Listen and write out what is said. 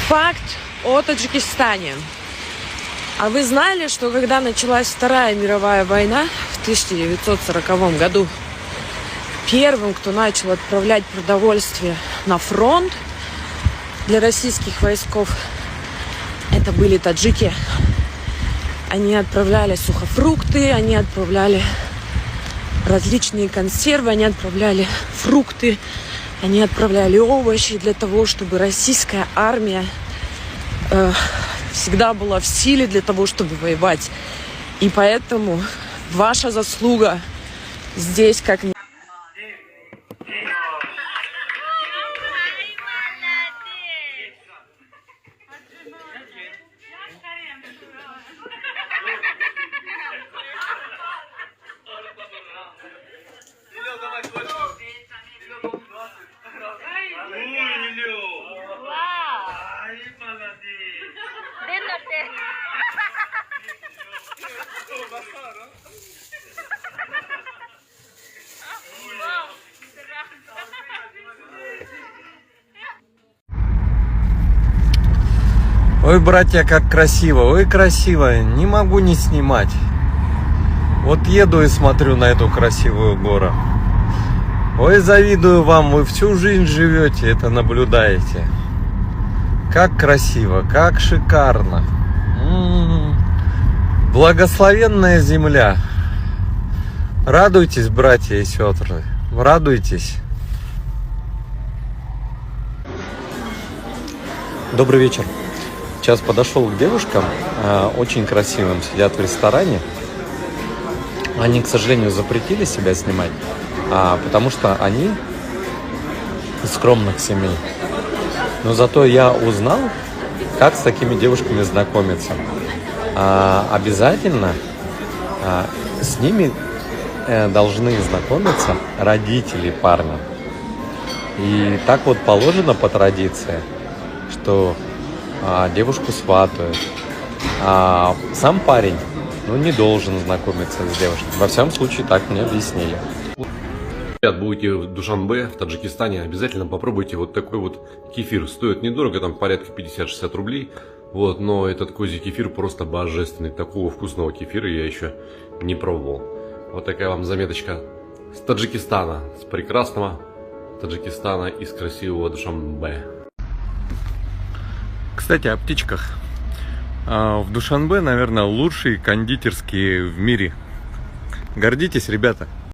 Факт о Таджикистане. А вы знали, что когда началась Вторая мировая война в 1940 году, первым, кто начал отправлять продовольствие на фронт для российских войсков, это были таджики. Они отправляли сухофрукты, они отправляли различные консервы, они отправляли фрукты, они отправляли овощи для того, чтобы российская армия всегда была в силе для того, чтобы воевать. И поэтому ваша заслуга здесь как ни... Ой, братья, как красиво, ой, красиво, не могу не снимать. Вот еду и смотрю на эту красивую гору. Ой, завидую вам, вы всю жизнь живете, это наблюдаете. Как красиво, как шикарно. Благословенная земля. Радуйтесь, братья и сестры, радуйтесь. Добрый вечер. Сейчас подошел к девушкам, очень красивым, сидят в ресторане. Они, к сожалению, запретили себя снимать, потому что они из скромных семей. Но зато я узнал, как с такими девушками знакомиться. Обязательно с ними должны знакомиться родители парня. И так вот положено по традиции, что девушку сватают, а сам парень не должен знакомиться с девушкой. Во всяком случае, так мне объяснили. Ребят, будете в Душанбе, в Таджикистане, обязательно попробуйте вот такой вот кефир. Стоит недорого, там порядка 50-60 рублей. Вот, но этот козий кефир просто божественный. Такого вкусного кефира я еще не пробовал. Вот такая вам заметочка с Таджикистана, с прекрасного Таджикистана, из красивого Душанбе. Кстати, о птичках. В Душанбе, наверное, лучшие кондитерские в мире. Гордитесь, ребята.